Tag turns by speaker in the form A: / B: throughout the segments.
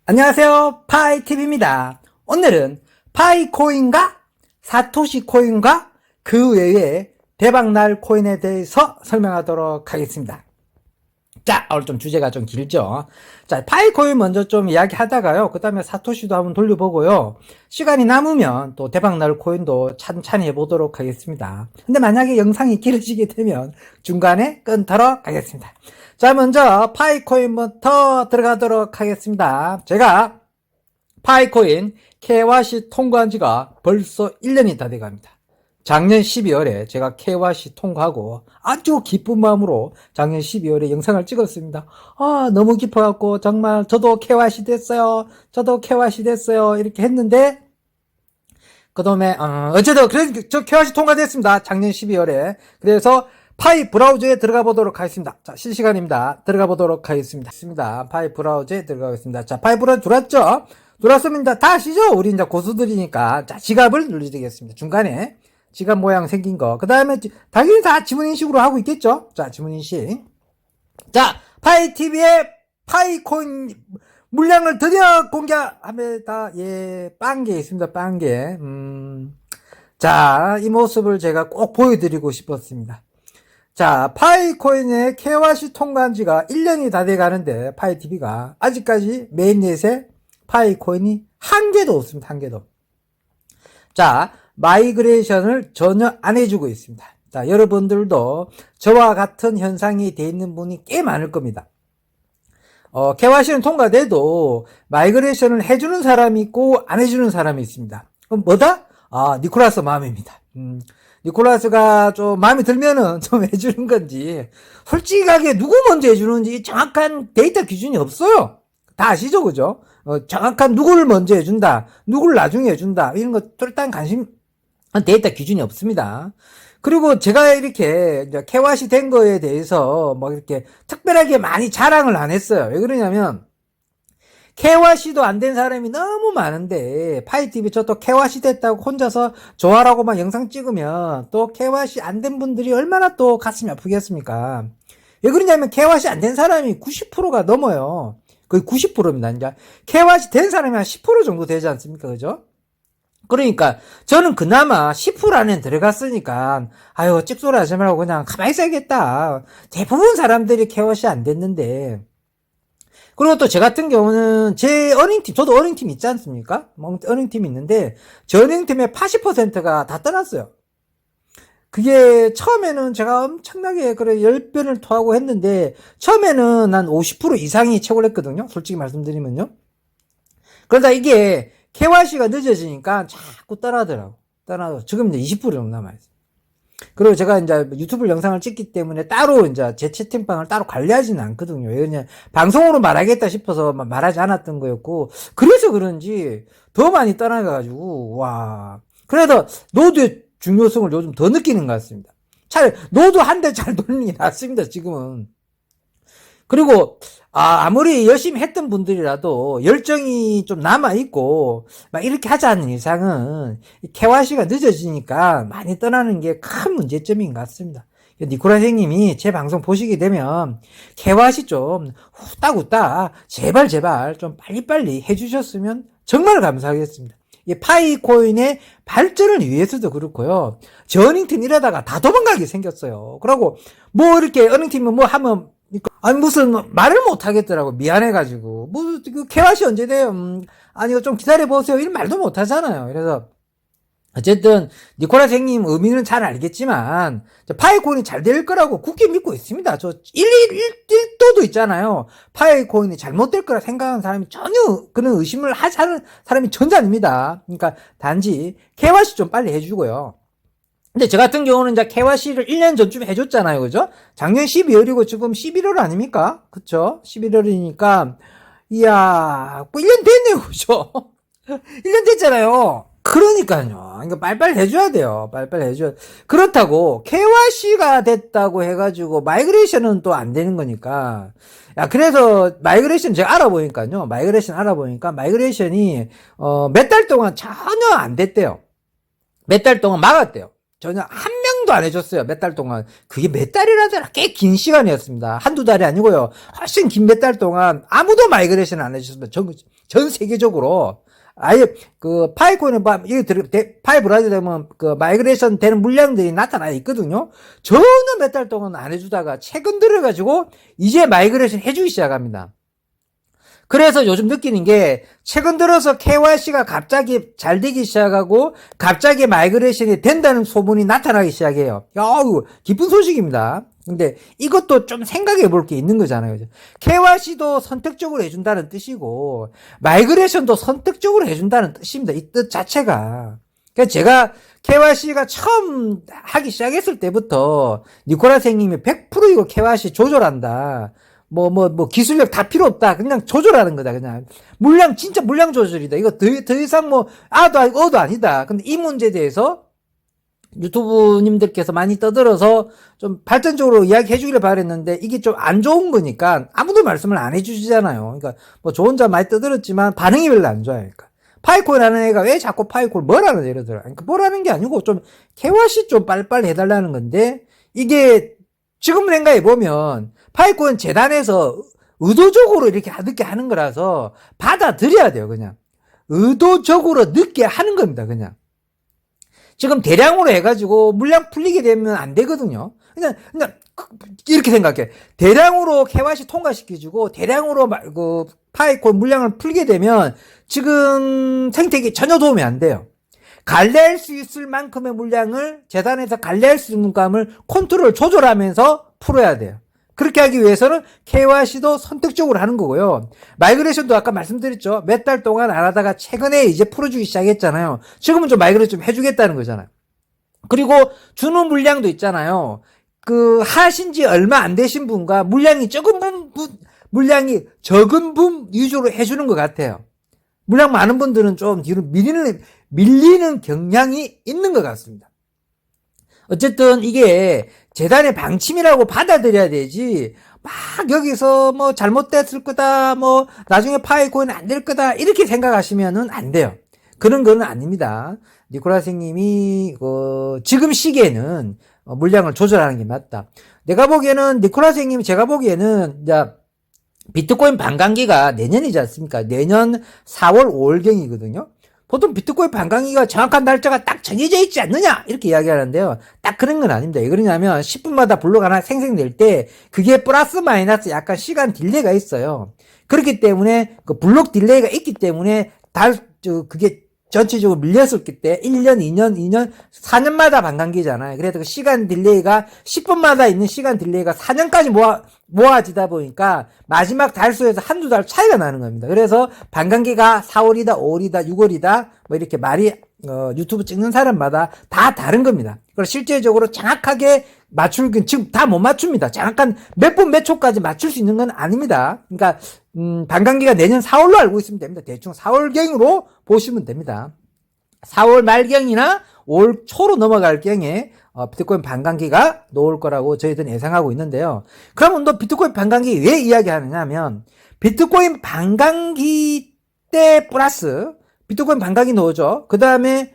A: 안녕하세요. 파이TV입니다. 오늘은 파이코인과 사토시 코인과 그 외에 대박날 코인에 대해서 설명하도록 하겠습니다. 자, 오늘 좀 주제가 좀 길죠. 자, 파이코인 먼저 좀 이야기하다가요. 그 다음에 사토시도 한번 돌려보고요. 시간이 남으면 또 대박날 코인도 찬찬히 해보도록 하겠습니다. 근데 만약에 영상이 길어지게 되면 중간에 끊도록 하겠습니다. 자, 먼저 파이코인부터 들어가도록 하겠습니다. 제가 파이코인 KYC 통과한 지가 벌써 1년이 다 돼갑니다. 작년 12월에 제가 KYC 통과하고 아주 기쁜 마음으로 작년 12월에 영상을 찍었습니다. 너무 기뻐갖고 정말 저도 KYC 됐어요. 저도 KYC 됐어요. 이렇게 했는데 그 다음에 어쨌든 그래서 저 KYC 통과됐습니다. 작년 12월에. 그래서 파이 브라우저에 들어가 보도록 하겠습니다. 자, 실시간입니다. 들어가 보도록 하겠습니다. 파이 브라우저에 들어가겠습니다. 자, 파이 브라우저 들어왔죠? 들어왔습니다. 다 아시죠? 우리 이제 고수들이니까. 자, 지갑을 눌러드리겠습니다. 중간에 지갑 모양 생긴 거. 그 다음에 당연히 다 지문인식으로 하고 있겠죠? 자, 지문인식. 자, 파이TV의 파이코인 물량을 드디어 공개합니다. 예, 빵개 있습니다. 빵개. 자, 이 모습을 제가 꼭 보여드리고 싶었습니다. 자, 파이코인의 KYC 통과한 지가 1년이 다 돼 가는데, 파이TV가 아직까지 메인넷에 파이코인이 한 개도 없습니다. 한 개도. 자, 마이그레이션을 전혀 안 해주고 있습니다. 자, 여러분들도 저와 같은 현상이 돼 있는 분이 꽤 많을 겁니다. KYC는 통과돼도 마이그레이션을 해주는 사람이 있고 안 해주는 사람이 있습니다. 그럼 뭐다? 니콜라스 마음입니다. 니콜라스가 좀 마음에 들면은 좀 해주는 건지, 솔직하게 누구 먼저 해주는지 정확한 데이터 기준이 없어요. 다 아시죠? 그죠? 정확한 누구를 먼저 해준다, 누구를 나중에 해준다, 이런 거 일단 데이터 기준이 없습니다. 그리고 제가 이렇게 이제 KYC 된 거에 대해서 뭐 이렇게 특별하게 많이 자랑을 안 했어요. 왜 그러냐면, KYC도 안 된 사람이 너무 많은데, 파이TV 저 또 KYC 됐다고 혼자서 좋아라고만 영상 찍으면 또 KYC 안 된 분들이 얼마나 또 가슴이 아프겠습니까? 왜 그러냐면 KYC 안 된 사람이 90%가 넘어요. 거의 90%입니다. 이제 KYC 된 사람이 한 10% 정도 되지 않습니까? 그죠? 그러니까 저는 그나마 10% 안에 들어갔으니까 찍소리 하지 말고 그냥 가만히 있어야겠다. 대부분 사람들이 KYC 안 됐는데, 그리고 또 저 같은 경우는 제 어닝팀, 저도 어닝팀 있지 않습니까? 어닝팀이 있는데 제 어닝팀의 80%가 다 떠났어요. 그게 처음에는 제가 엄청나게 10변을 토하고 했는데, 처음에는 한 50% 이상이 채굴 했거든요. 솔직히 말씀드리면요. 그러다 이게 KYC가 늦어지니까 자꾸 떠나더라고. 지금 이제 20% 정도 남아있어요. 그리고 제가 이제 유튜브 영상을 찍기 때문에 따로 이제 제 채팅방을 따로 관리하지는 않거든요. 왜냐면 방송으로 말하겠다 싶어서 말하지 않았던 거였고, 그래서 그런지 더 많이 떠나가지고, 와. 그래서 노드의 중요성을 요즘 더 느끼는 것 같습니다. 차라리 노드 한 대 잘 돌리는 게 낫습니다, 지금은. 그리고 아무리 열심히 했던 분들이라도 열정이 좀 남아있고 막 이렇게 하지 않는 이상은 KYC가 늦어지니까 많이 떠나는 게 큰 문제점인 것 같습니다. 니콜라 선생님이 제 방송 보시게 되면 KYC 좀 후딱후딱 제발 좀 빨리빨리 해주셨으면 정말 감사하겠습니다. 이 파이코인의 발전을 위해서도 그렇고요. 저 어닝팀 이러다가 다 도망가게 생겼어요. 그러고 뭐 이렇게 어닝팀은 뭐 하면 무슨 말을 못 하겠더라고. 미안해가지고. KYC 언제 돼요? 이거 좀 기다려보세요. 이런 말도 못 하잖아요. 그래서 어쨌든 니콜라 선생님 의미는 잘 알겠지만 파이코인이 잘 될 거라고 굳게 믿고 있습니다. 저 1도도 있잖아요. 파이코인이 잘못될 거라 생각하는 사람이 전혀 그런 의심을 하는 사람이 전혀 아닙니다. 그러니까 단지 KYC 좀 빨리 해주고요. 근데 저 같은 경우는 이제 KYC를 1년 전쯤에 해줬잖아요. 그죠? 작년 12월이고 지금 11월 아닙니까? 그쵸? 11월이니까, 이야, 뭐 1년 됐네요. 그죠? 1년 됐잖아요. 그러니까요. 그러니까 빨리빨리 해줘야 돼요. 빨리빨리 해줘야 돼. 그렇다고 KYC가 됐다고 해가지고 마이그레이션은 또 안 되는 거니까. 그래서 마이그레이션 제가 알아보니까요. 마이그레이션이 몇 달 동안 전혀 안 됐대요. 몇 달 동안 막았대요. 전혀 한 명도 안 해줬어요. 몇 달 동안. 그게 몇 달이라더라. 꽤 긴 시간이었습니다. 한두 달이 아니고요. 훨씬 긴 몇 달 동안 아무도 마이그레이션 안 해줬습니다. 전 세계적으로. 아예, 파이코인은 파이브라지 되면, 마이그레이션 되는 물량들이 나타나 있거든요. 전혀 몇 달 동안 안 해주다가, 최근 들어가지고, 이제 마이그레이션 해주기 시작합니다. 그래서 요즘 느끼는 게, 최근 들어서 KYC가 갑자기 잘 되기 시작하고, 갑자기 마이그레이션이 된다는 소문이 나타나기 시작해요. 기쁜 소식입니다. 근데 이것도 좀 생각해 볼 게 있는 거잖아요. KYC도 선택적으로 해준다는 뜻이고, 마이그레이션도 선택적으로 해준다는 뜻입니다. 이 뜻 자체가. 그러니까 제가 KYC가 처음 하기 시작했을 때부터, 니콜라 선생님이 100% 이거 KYC 조절한다. 기술력 다 필요 없다. 그냥 조절하는 거다, 그냥. 진짜 물량 조절이다. 이거 더 이상 아도 아니고 어도 아니다. 근데 이 문제에 대해서 유튜브님들께서 많이 떠들어서 좀 발전적으로 이야기해 주기를 바랬는데 이게 좀 안 좋은 거니까 아무도 말씀을 안 해주시잖아요. 그러니까 저 혼자 많이 떠들었지만 반응이 별로 안 좋아요. 그러니까 파이코라는 애가 왜 자꾸 파이코를 뭐라는 이러더라. 그러니까 뭐라는 게 아니고 좀 KYC 좀 빨리빨리 해달라는 건데 이게 지금 생각해 보면 파이코는 재단에서 의도적으로 이렇게 늦게 하는 거라서 받아들여야 돼요. 그냥 의도적으로 늦게 하는 겁니다. 그냥. 지금 대량으로 해가지고 물량 풀리게 되면 안 되거든요. 그냥 이렇게 생각해. 대량으로 KYC 통과시켜주고 대량으로 파이콘 물량을 풀게 되면 지금 생태계에 전혀 도움이 안 돼요. 관리할 수 있을 만큼의 물량을 재단에서 관리할 수 있는 감을 컨트롤 조절하면서 풀어야 돼요. 그렇게 하기 위해서는 KYC도 선택적으로 하는 거고요. 마이그레이션도 아까 말씀드렸죠. 몇 달 동안 안 하다가 최근에 이제 풀어주기 시작했잖아요. 지금은 좀 마이그레이션 좀 해주겠다는 거잖아요. 그리고 주는 물량도 있잖아요. 하신 지 얼마 안 되신 분과 물량이 적은 분 위주로 해주는 것 같아요. 물량 많은 분들은 좀 뒤로 밀리는 경향이 있는 것 같습니다. 어쨌든 이게 재단의 방침이라고 받아들여야 되지 막 여기서 잘못됐을 거다 나중에 파이코인 안 될 거다 이렇게 생각하시면은 안 돼요. 그런 거는 아닙니다. 니콜라 선생님이 지금 시기에는 물량을 조절하는 게 맞다. 내가 보기에는 니콜라 선생님이 제가 보기에는 이제 비트코인 반감기가 내년이지 않습니까? 내년 4월 5월경이거든요. 보통 비트코인 반감기가 정확한 날짜가 딱 정해져 있지 않느냐 이렇게 이야기하는데요. 딱 그런 건 아닙니다. 왜 그러냐면 10분마다 블록 하나 생성될 때 그게 플러스 마이너스 약간 시간 딜레이가 있어요. 그렇기 때문에 블록 딜레이가 있기 때문에 그게 전체적으로 밀렸을 때 1년, 2년, 4년마다 반감기잖아요. 그래서 그 시간 딜레이가 10분마다 있는 시간 딜레이가 4년까지 모아지다 보니까 마지막 달수에서 한두 달 차이가 나는 겁니다. 그래서 반감기가 4월이다, 5월이다, 6월이다 이렇게 말이 유튜브 찍는 사람마다 다 다른 겁니다. 그래서 실제적으로 정확하게 지금 다 못 맞춥니다. 정확한 몇 분 몇 초까지 맞출 수 있는 건 아닙니다. 그러니까 반감기가 내년 4월로 알고 있으면 됩니다. 대충 4월경으로 보시면 됩니다. 4월 말경이나 5월 초로 넘어갈 경에 비트코인 반감기가 놓을 거라고 저희들은 예상하고 있는데요. 그러면 또 비트코인 반감기 왜 이야기하느냐 하면 비트코인 반감기 때 플러스 비트코인 반감기 놓죠. 그 다음에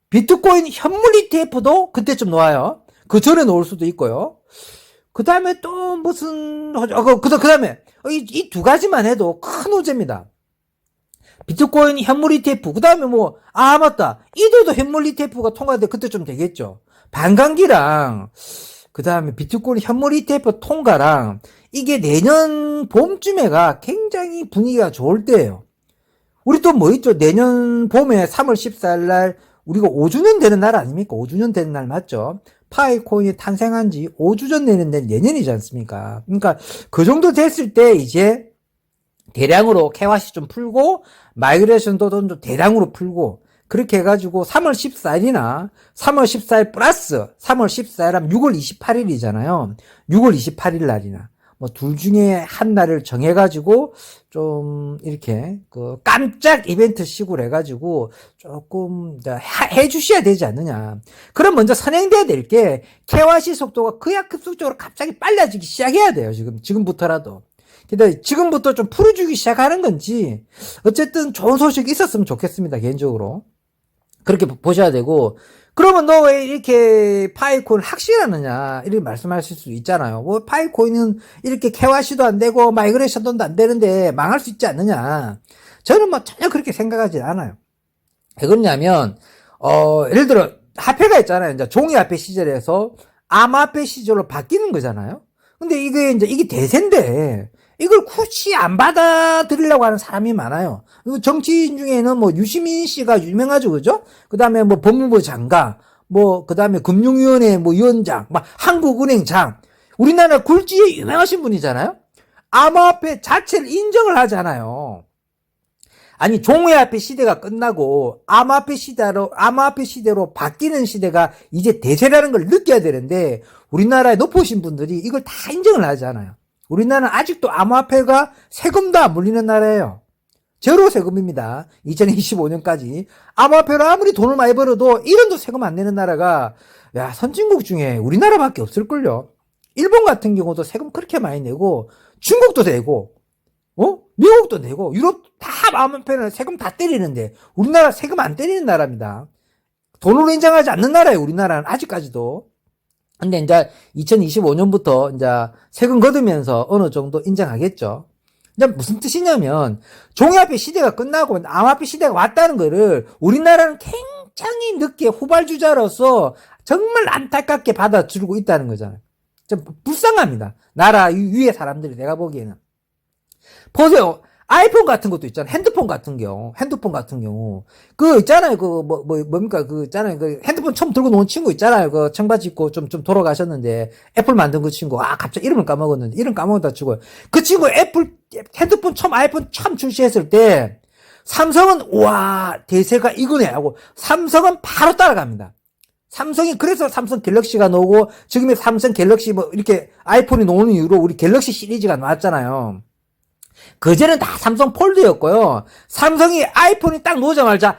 A: 비트코인 현물 ETF도 그때쯤 놓아요. 그 전에 놓을 수도 있고요. 그 다음에 또 그 다음에 이 두 가지만 해도 큰 호재입니다. 비트코인 현물 ETF, 그 다음에 맞다. 이도도 현물 ETF가 통과돼 그때쯤 되겠죠. 반감기랑, 그 다음에 비트코인 현물 ETF 통과랑, 이게 내년 봄쯤에가 굉장히 분위기가 좋을 때예요. 우리 또 있죠? 내년 봄에 3월 14일 날, 우리가 5주년 되는 날 아닙니까? 5주년 되는 날 맞죠? 파이코인이 탄생한 지 5주년 되는 날 내년이지 않습니까? 그러니까 그 정도 됐을 때 이제 대량으로 KYC 좀 풀고 마이그레이션도 좀 대량으로 풀고 그렇게 해가지고 3월 14일이나 3월 14일 플러스 3월 14일 하면 6월 28일이잖아요. 6월 28일 날이나 둘 중에 한 날을 정해가지고 좀 이렇게 깜짝 이벤트 식으로 해가지고 조금 해주셔야 되지 않느냐. 그럼 먼저 선행돼야 될 게 KYC 속도가 급속적으로 갑자기 빨라지기 시작해야 돼요. 지금부터라도. 근데 지금부터 좀 풀어주기 시작하는 건지 어쨌든 좋은 소식이 있었으면 좋겠습니다. 개인적으로. 그렇게 보셔야 되고 그러면 너 왜 이렇게 파이코인을 학식하느냐 이렇게 말씀하실 수 있잖아요. 뭐 파이코인은 이렇게 KYC도 안 되고 마이그레이션도 안 되는데 망할 수 있지 않느냐. 저는 뭐 전혀 그렇게 생각하지 않아요. 왜 그러냐면 예를 들어 화폐가 있잖아요. 이제 종이 화폐 시절에서 암호화폐 시절로 바뀌는 거잖아요. 근데 이게 대세인데 이걸 굳이 안 받아들이려고 하는 사람이 많아요. 정치인 중에는 뭐 유시민 씨가 유명하죠, 그죠? 그 다음에 뭐 법무부 장관, 뭐 그 다음에 금융위원회 뭐 위원장, 막 한국은행장, 우리나라 굴지에 유명하신 분이잖아요. 암호화폐 자체를 인정을 하잖아요. 아니 종이화폐 시대가 끝나고 암호화폐 시대로 바뀌는 시대가 이제 대세라는 걸 느껴야 되는데 우리나라에 높으신 분들이 이걸 다 인정을 하잖아요. 우리나라는 아직도 암호화폐가 세금도 안 물리는 나라예요. 제로 세금입니다. 2025년까지 암호화폐로 아무리 돈을 많이 벌어도 1원도 세금 안 내는 나라가 선진국 중에 우리나라밖에 없을걸요. 일본 같은 경우도 세금 그렇게 많이 내고 중국도 내고 미국도 내고 유럽 다 암호화폐는 세금 다 때리는데 우리나라 세금 안 때리는 나라입니다. 돈으로 인정하지 않는 나라예요. 우리나라는 아직까지도. 근데 이제 2025년부터 이제 세금 걷으면서 어느 정도 인정하겠죠. 이제 무슨 뜻이냐면 종이화폐 시대가 끝나고 암호화폐 시대가 왔다는 거를 우리나라는 굉장히 늦게 후발주자로서 정말 안타깝게 받아주고 있다는 거잖아요. 좀 불쌍합니다. 나라 위의 사람들이 내가 보기에는. 보세요. 아이폰 같은 것도 있잖아요. 핸드폰 같은 경우. 그 있잖아요. 뭡니까? 그 있잖아요. 그 핸드폰 처음 들고 놓은 친구 있잖아요. 그 청바지 입고 좀 돌아가셨는데 애플 만든 그 친구. 갑자기 이름을 까먹었는데. 이름 까먹었다 치고요. 그 친구 핸드폰 아이폰 처음 출시했을 때 삼성은 대세가 이거네 하고 삼성은 바로 따라갑니다. 그래서 삼성 갤럭시가 나오고 지금의 삼성 갤럭시 뭐 이렇게 아이폰이 나오는 이후로 우리 갤럭시 시리즈가 나왔잖아요. 그전엔 다 삼성 폴드였고요. 삼성이 아이폰이 딱 나오자마자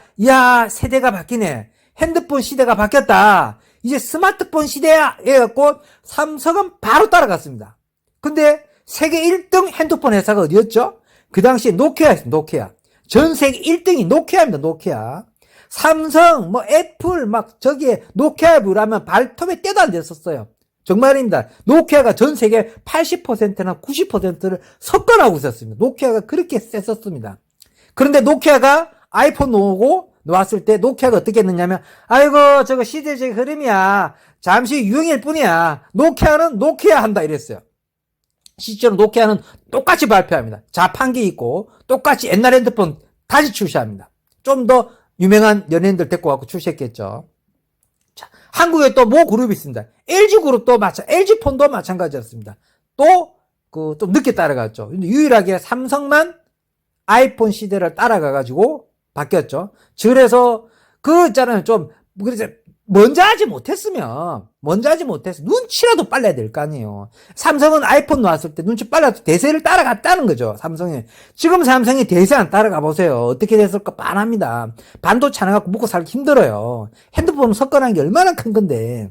A: 세대가 바뀌네. 핸드폰 시대가 바뀌었다. 이제 스마트폰 시대야. 해갖고 삼성은 바로 따라갔습니다. 근데 세계 1등 핸드폰 회사가 어디였죠? 그 당시에 노키아였습니다. 노키아. 전 세계 1등이 노키아입니다. 노키아. 삼성, 애플, 저기에 노키아에 비하면 발톱에 때도 안 됐었어요. 정말입니다. 노키아가 전 세계 80%나 90%를 석권하고 있었습니다. 노키아가 그렇게 셌었습니다. 그런데 노키아가 아이폰 나왔을 때 노키아가 어떻게 했느냐면 아이고 저거 시대적 흐름이야. 잠시 유행일 뿐이야. 노키아는 노키아 한다 이랬어요. 실제로 노키아는 똑같이 발표합니다. 자판기 있고 똑같이 옛날 핸드폰 다시 출시합니다. 좀 더 유명한 연예인들 데리고 와서 출시했겠죠. 자, 한국에 또 모 그룹이 있습니다. LG그룹도 LG폰도 마찬가지였습니다. 좀 늦게 따라갔죠. 유일하게 삼성만 아이폰 시대를 따라가가지고 바뀌었죠. 그래서, 있잖아요. 그래서, 먼저 하지 못했으면, 눈치라도 빨라야 될 거 아니에요. 삼성은 아이폰 나왔을 때 눈치 빨라도 대세를 따라갔다는 거죠. 삼성이. 지금 삼성이 대세 안 따라가 보세요. 어떻게 됐을까 빤합니다. 반도체 하나 갖고 먹고 살기 힘들어요. 핸드폰 석권한 게 얼마나 큰 건데.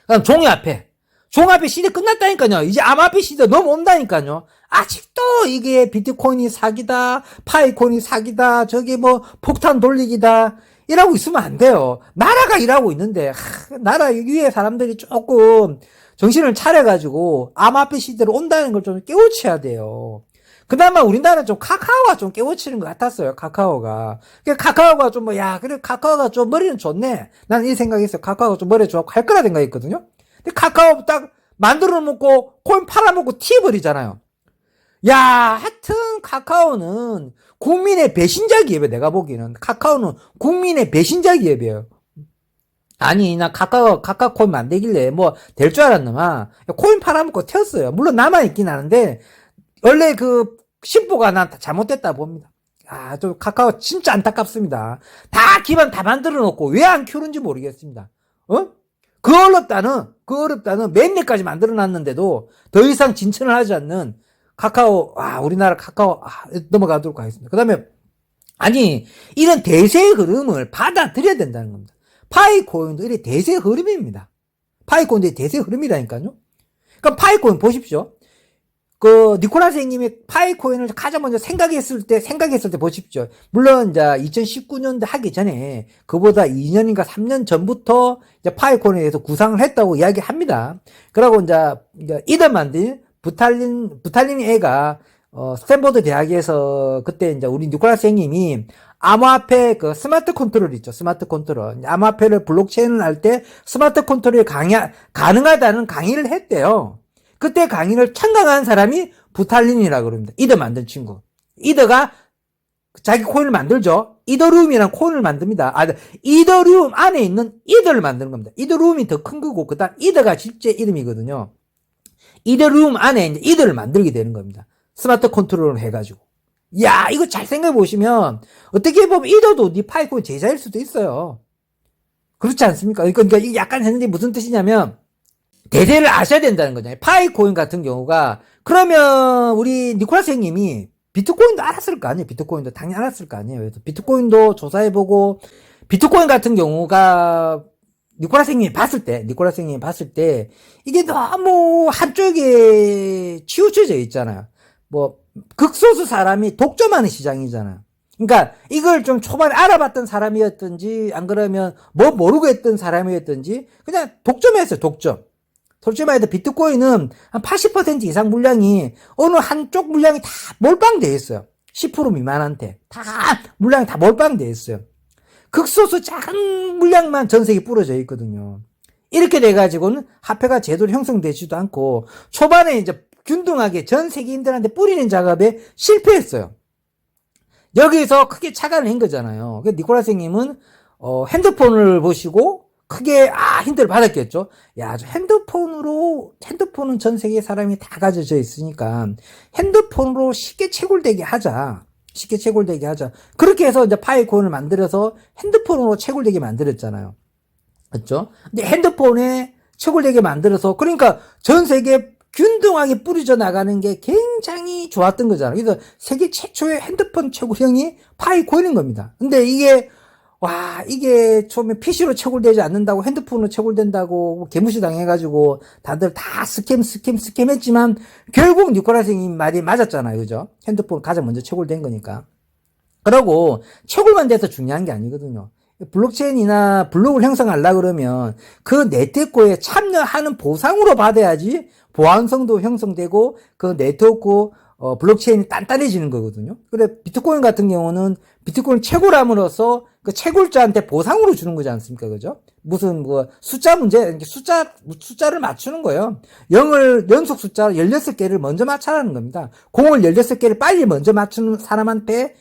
A: 그다음 종이화폐 시대 끝났다니까요. 이제 암호화폐 시대 넘어온다니까요. 아직도 이게 비트코인이 사기다, 파이코인이 사기다, 저기 폭탄 돌리기다. 이러고 있으면 안 돼요. 나라가 일하고 있는데, 나라 위에 사람들이 조금 정신을 차려가지고 암호화폐 시대로 온다는 걸 좀 깨우쳐야 돼요. 그나마 우리나라는 좀 카카오가 좀 깨우치는 것 같았어요. 카카오가 그래 카카오가 좀 머리는 좋네. 나는 이 생각했어요. 카카오가 좀 머리 좋고 할 거라 생각했거든요. 근데 카카오 딱 만들어 놓고 코인 팔아먹고 튀어버리잖아요. 하여튼 카카오는 국민의 배신자 기업이에요. 내가 보기에는 카카오는 국민의 배신자 기업이에요. 아니 나 카카오코인 만들길래 될 줄 알았나마 코인 팔아먹고 튀었어요. 물론 남아있긴 하는데 원래 심보가 난 잘못됐다 봅니다. 좀 카카오 진짜 안타깝습니다. 다 기반 다 만들어 놓고 왜 안 키우는지 모르겠습니다. 그 어렵다는 맨일까지 만들어 놨는데도 더 이상 진천을 하지 않는 카카오, 우리나라 카카오, 넘어가도록 하겠습니다. 그 다음에, 이런 대세의 흐름을 받아들여야 된다는 겁니다. 파이코인도 이게 대세의 흐름입니다. 파이코인도 대세의 흐름이라니까요. 그러니까 파이코인 보십시오. 니콜라 선생님이 파이코인을 가장 먼저 생각했을 때 보십시오. 물론, 이제 2019년도 하기 전에, 그보다 2년인가 3년 전부터 이제 파이코인에 대해서 구상을 했다고 이야기합니다. 그러고 이제 이더만들, 부탈린 애가, 스탠퍼드 대학에서 그때 이제 우리 니콜라 선생님이 암호화폐 스마트 컨트롤 있죠. 스마트 컨트롤. 암호화폐를 블록체인을 할 때 스마트 컨트롤이 가능하다는 강의를 했대요. 그때 강의를 참가한 사람이 부탈린이라고 그럽니다. 이더 만든 친구. 이더가 자기 코인을 만들죠. 이더리움이라는 코인을 만듭니다. 이더리움 안에 있는 이더를 만드는 겁니다. 이더리움이 더 큰 거고, 그 다음 이더가 실제 이름이거든요. 이더리움 안에 이제 이더를 만들게 되는 겁니다. 스마트 컨트롤을 해가지고. 야, 이거 잘 생각해 보시면, 어떻게 보면 이더도 니 파이코인 제자일 수도 있어요. 그렇지 않습니까? 그러니까 이게 약간 했는데 무슨 뜻이냐면, 대세를 아셔야 된다는 거잖아요. 파이코인 같은 경우가, 그러면 우리 니콜라 선생님이 비트코인도 알았을 거 아니에요. 비트코인도 당연히 알았을 거 아니에요. 그래서 비트코인도 조사해보고, 비트코인 같은 경우가, 니콜라 선생님이 봤을 때, 이게 너무 한쪽에 치우쳐져 있잖아요. 극소수 사람이 독점하는 시장이잖아요. 그러니까 이걸 좀 초반에 알아봤던 사람이었든지, 안 그러면 모르고 했던 사람이었든지, 그냥 독점했어요, 독점. 솔직히 말해서 비트코인은 한 80% 이상 물량이 어느 한쪽 물량이 다 몰빵되어 있어요. 10% 미만한테. 다 물량이 다 몰빵되어 있어요. 극소수 작은 물량만 전 세계에 뿌려져 있거든요. 이렇게 돼가지고는 화폐가 제대로 형성되지도 않고 초반에 이제 균등하게 전 세계인들한테 뿌리는 작업에 실패했어요. 여기서 크게 착안을 한 거잖아요. 니콜라 선생님은 핸드폰을 보시고 크게 힌트를 받았겠죠. 야, 핸드폰은 전 세계 사람이 다 가져져 있으니까 핸드폰으로 쉽게 채굴되게 하자. 그렇게 해서 이제 파이코인을 만들어서 핸드폰으로 채굴되게 만들었잖아요. 그렇죠? 근데 핸드폰에 채굴되게 만들어서, 그러니까 전 세계 균등하게 뿌려져 나가는 게 굉장히 좋았던 거잖아요. 그래서 세계 최초의 핸드폰 채굴형이 파이코인인 겁니다. 근데 이게 처음에 PC로 채굴되지 않는다고, 핸드폰으로 채굴된다고 개무시 당해가지고 다들 다 스캠 했지만 결국 니콜라 선생님 말이 맞았잖아요. 그죠? 핸드폰 가장 먼저 채굴된 거니까. 그러고 채굴만 돼서 중요한 게 아니거든요. 블록체인이나 블록을 형성하려고 그러면 그 네트워크에 참여하는 보상으로 받아야지 보안성도 형성되고 그 네트워크 블록체인이 단단해지는 거거든요. 그래, 비트코인 같은 경우는 비트코인 채굴함으로써 그 채굴자한테 보상으로 주는 거지 않습니까? 그죠? 무슨 숫자 문제, 숫자를 맞추는 거예요. 연속 숫자 16개를 먼저 맞춰라는 겁니다. 공을 16개를 빨리 먼저 맞추는 사람한테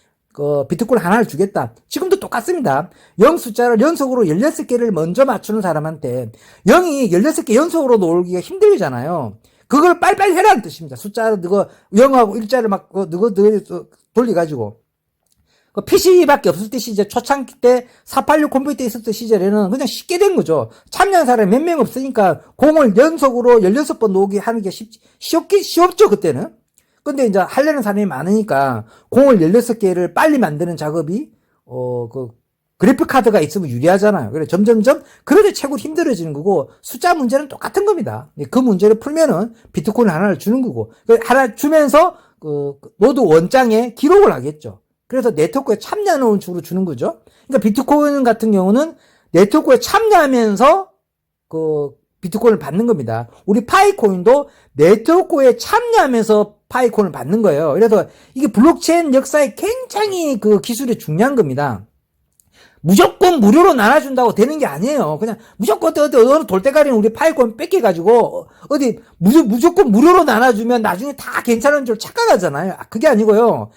A: 비트코인 하나를 주겠다. 지금도 똑같습니다. 0 숫자를 연속으로 16개를 먼저 맞추는 사람한테 0이 16개 연속으로 놀기가 힘들잖아요. 그걸 빨리빨리 해라는 뜻입니다. 숫자를 0하고 1자를 막 돌려가지고. PC밖에 없을 때 시절, 초창기 때 486 컴퓨터 있었던 시절에는 그냥 쉽게 된 거죠. 참여한 사람이 몇 명 없으니까 공을 연속으로 16번 놓기 하는 게 쉬웠죠, 그때는. 근데 이제 하려는 사람이 많으니까 공을 16개를 빨리 만드는 작업이, 그래픽 카드가 있으면 유리하잖아요. 그래, 점점점, 그래도 채굴 힘들어지는 거고, 숫자 문제는 똑같은 겁니다. 그 문제를 풀면은 비트코인 하나를 주는 거고, 하나 주면서, 노드 원장에 기록을 하겠죠. 그래서 네트워크에 참여하는 식으로 주는 거죠. 그러니까 비트코인 같은 경우는 네트워크에 참여하면서 비트코인을 받는 겁니다. 우리 파이코인도 네트워크에 참여하면서 파이코인을 받는 거예요. 그래서 이게 블록체인 역사에 굉장히 기술이 중요한 겁니다. 무조건 무료로 나눠준다고 되는 게 아니에요. 그냥 무조건 어느 돌대가리는 우리 파이코인 뺏겨가지고 무조건 무료로 나눠주면 나중에 다 괜찮은 줄 착각하잖아요. 그게 아니고요.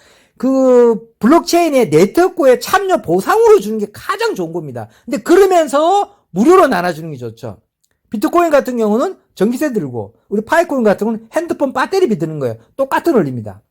A: 블록체인의 네트워크에 참여 보상으로 주는 게 가장 좋은 겁니다. 근데 그러면서 무료로 나눠주는 게 좋죠. 비트코인 같은 경우는 전기세 들고, 우리 파이코인 같은 경우는 핸드폰 배터리비 드는 거예요. 똑같은 원리입니다.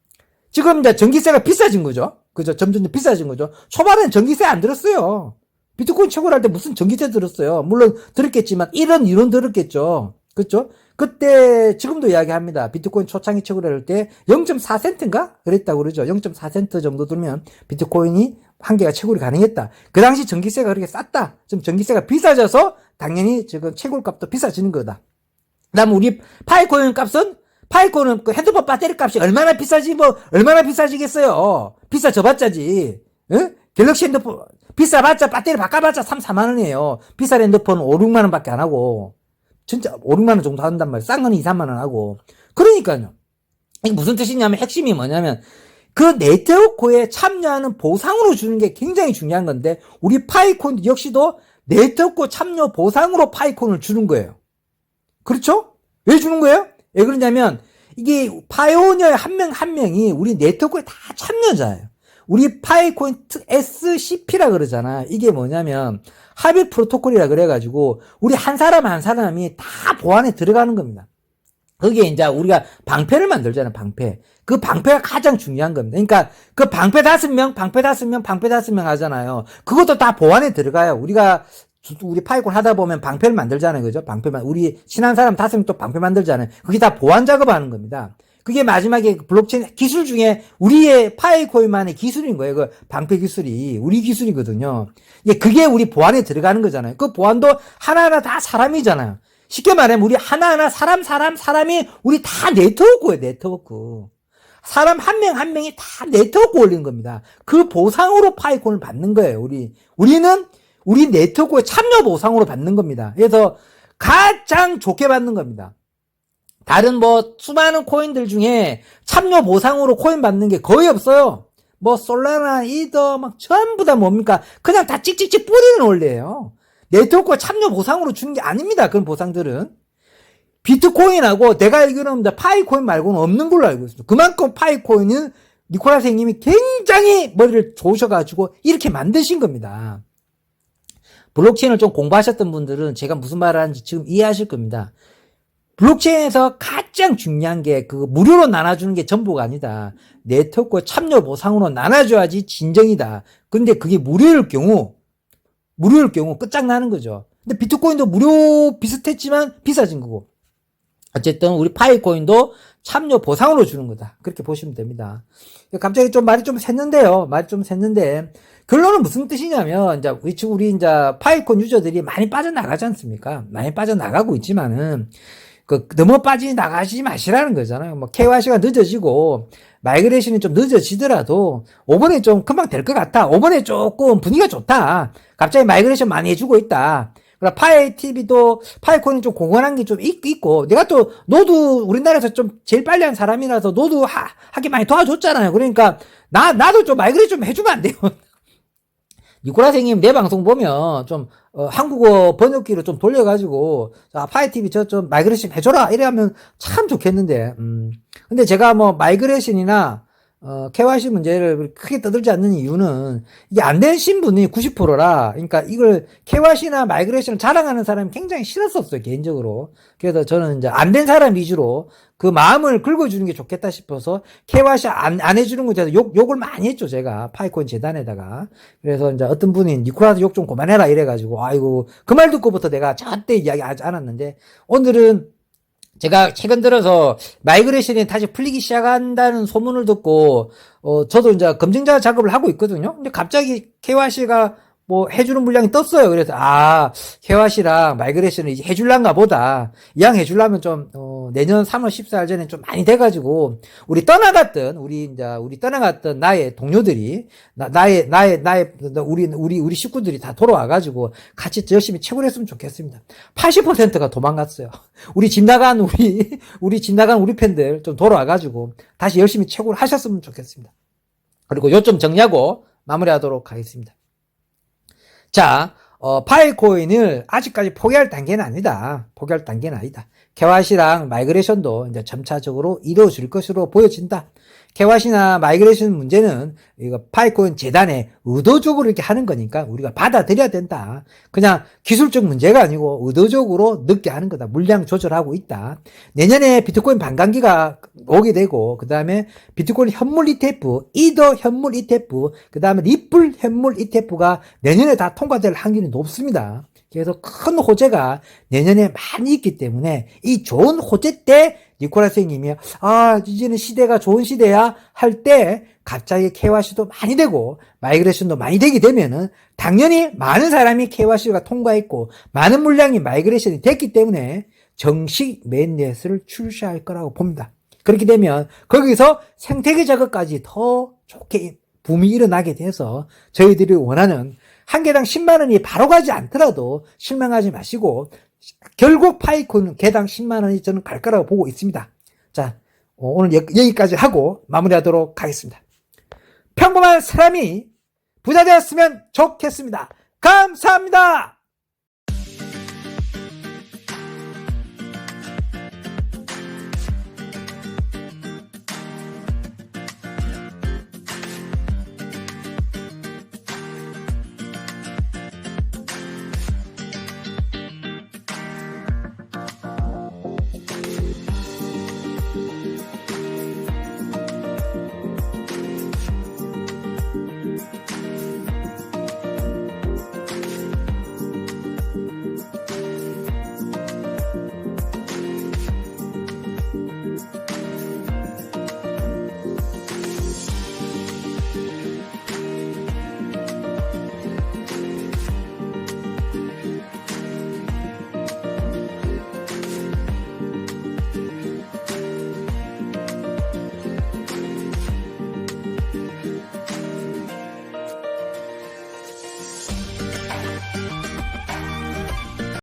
A: 지금 이제 전기세가 비싸진 거죠. 그죠? 점점 비싸진 거죠. 초반엔 전기세 안 들었어요. 비트코인 채굴할 때 무슨 전기세 들었어요. 물론 들었겠지만, 이런 이론 들었겠죠. 그렇죠? 그때 지금도 이야기합니다. 비트코인 초창기 채굴할 때 0.4센트인가? 그랬다고 그러죠. 0.4센트 정도 들면 비트코인이 한 개가 채굴이 가능했다. 그 당시 전기세가 그렇게 쌌다. 지금 전기세가 비싸져서 당연히 지금 채굴 값도 비싸지는 거다. 그 다음 우리 파이코인 값은 파이콘은 그 핸드폰 배터리 값이 얼마나 비싸지, 얼마나 비싸지겠어요. 비싸져봤자지. 응? 갤럭시 핸드폰, 비싸봤자, 배터리 바꿔봤자 3, 4만원이에요. 비싼 핸드폰 5, 6만원 밖에 안 하고. 진짜 5, 6만원 정도 한단 말이에요. 싼 거는 2, 3만원 하고. 그러니까요. 이게 무슨 뜻이냐면, 핵심이 뭐냐면, 그 네트워크에 참여하는 보상으로 주는 게 굉장히 중요한 건데, 우리 파이콘 역시도 네트워크 참여 보상으로 파이콘을 주는 거예요. 그렇죠? 왜 주는 거예요? 왜 그러냐면, 이게 파이오니어 한 명 한 명이 우리 네트워크에 다 참여자예요. 우리 파이콘 SCP라 그러잖아. 이게 뭐냐면, 합의 프로토콜이라 그래가지고, 우리 한 사람 한 사람이 다 보안에 들어가는 겁니다. 거기에 이제 우리가 방패를 만들잖아요, 방패. 그 방패가 가장 중요한 겁니다. 그러니까 그 방패 5명, 방패 5명, 방패 5명 하잖아요. 그것도 다 보안에 들어가요. 우리 파이콘 하다 보면 방패를 만들잖아요. 그죠? 우리 친한 사람 5명 또 방패 만들잖아요. 그게 다 보안 작업하는 겁니다. 그게 마지막에 블록체인 기술 중에 우리의 파이코인만의 기술인 거예요. 그 방패 기술이. 우리 기술이거든요. 그게 우리 보안에 들어가는 거잖아요. 그 보안도 하나하나 다 사람이잖아요. 쉽게 말하면 우리 하나하나 사람이 우리 다 네트워크예요. 네트워크. 사람 한 명 한 명이 다 네트워크 올린 겁니다. 그 보상으로 파이콘을 받는 거예요. 우리는 우리 네트워크에 참여 보상으로 받는 겁니다. 그래서 가장 좋게 받는 겁니다. 다른 수많은 코인들 중에 참여 보상으로 코인 받는 게 거의 없어요. 솔라나, 이더, 전부 다 뭡니까? 그냥 다 찍찍찍 뿌리는 원리예요. 네트워크 참여 보상으로 주는 게 아닙니다. 그런 보상들은. 비트코인하고 내가 알기로는 파이코인 말고는 없는 걸로 알고 있습니다. 그만큼 파이코인은 니콜라 선생님이 굉장히 머리를 좋으셔가지고 이렇게 만드신 겁니다. 블록체인을 좀 공부하셨던 분들은 제가 무슨 말을 하는지 지금 이해하실 겁니다. 블록체인에서 가장 중요한 게 무료로 나눠주는 게 전부가 아니다. 네트워크 참여 보상으로 나눠줘야지 진정이다. 근데 그게 무료일 경우 끝장나는 거죠. 근데 비트코인도 무료 비슷했지만 비싸진 거고. 어쨌든 우리 파이코인도 참여 보상으로 주는 거다. 그렇게 보시면 됩니다. 갑자기 말이 좀 샜는데, 결론은 무슨 뜻이냐면, 우리 파이콘 유저들이 많이 빠져나가지 않습니까? 많이 빠져나가고 있지만은, 너무 빠져나가지 마시라는 거잖아요. KYC가 늦어지고, 마이그레이션이 좀 늦어지더라도, 5번에 좀 금방 될 것 같다. 5번에 조금 분위기가 좋다. 갑자기 마이그레이션 많이 해주고 있다. 그러나 파이콘이 좀 공헌한 게 좀 있고, 너도 우리나라에서 좀 제일 빨리 한 사람이라서 너도 하기 많이 도와줬잖아요. 그러니까, 나도 좀 마이그레이션 좀 해주면 안 돼요. 니콜라 선생님 내 방송 보면 한국어 번역기로 좀 돌려가지고, 파이TV 좀 마이그레이션 해줘라. 이래 하면 참 좋겠는데, 근데 제가 마이그레이션이나 KYC 문제를 크게 떠들지 않는 이유는 이게 안 되신 분이 90%라. 그러니까 이걸 KYC나 마이그레이션을 자랑하는 사람이 굉장히 싫었었어요, 개인적으로. 그래서 저는 안 된 사람 위주로 그 마음을 긁어주는 게 좋겠다 싶어서 KYC 안 해주는 거에 대해서 욕을 많이 했죠, 제가. 파이콘 재단에다가. 그래서 어떤 분이 니콜라도 욕 좀 그만해라 이래가지고, 아이고, 그 말 듣고부터 내가 절대 이야기하지 않았는데, 오늘은 제가 최근 들어서 마이그레이션이 다시 풀리기 시작한다는 소문을 듣고, 저도 검증자 작업을 하고 있거든요. 근데 갑자기 KYC가 해주는 물량이 떴어요. 그래서, KYC랑 마이그레이션을 이제 해줄란가 보다. 이왕 해주려면 내년 3월 14일 전에 좀 많이 돼가지고, 우리 떠나갔던 나의 동료들이, 우리 식구들이 다 돌아와가지고, 같이 열심히 채굴 했으면 좋겠습니다. 80%가 도망갔어요. 우리 집 나간 우리 팬들 좀 돌아와가지고, 다시 열심히 채굴 하셨으면 좋겠습니다. 그리고 요점 정리하고 마무리하도록 하겠습니다. 자, 파이코인을 아직까지 포기할 단계는 아니다. KYC랑 마이그레이션도 이제 점차적으로 이루어질 것으로 보여진다. KYC나 마이그레이션 문제는 이거 파이코인 재단에 의도적으로 이렇게 하는 거니까 우리가 받아들여야 된다. 그냥 기술적 문제가 아니고 의도적으로 늦게 하는 거다. 물량 조절하고 있다. 내년에 비트코인 반감기가 오게 되고, 그 다음에 비트코인 현물 ETF, 이더 현물 ETF, 그 다음에 리플 현물 ETF가 내년에 다 통과될 확률이 높습니다. 그래서 큰 호재가 내년에 많이 있기 때문에 이 좋은 호재 때 니콜라 선생님이 이제는 시대가 좋은 시대야 할 때 갑자기 KYC도 많이 되고 마이그레이션도 많이 되게 되면은 당연히 많은 사람이 KYC가 통과했고 많은 물량이 마이그레이션이 됐기 때문에 정식 메인넷을 출시할 거라고 봅니다. 그렇게 되면 거기서 생태계 자극까지 더 좋게 붐이 일어나게 돼서 저희들이 원하는 한 개당 10만 원이 바로 가지 않더라도 실망하지 마시고 결국 파이콘은 개당 10만 원이 저는 갈 거라고 보고 있습니다. 자, 오늘 여기까지 하고 마무리하도록 하겠습니다. 평범한 사람이 부자 되었으면 좋겠습니다. 감사합니다.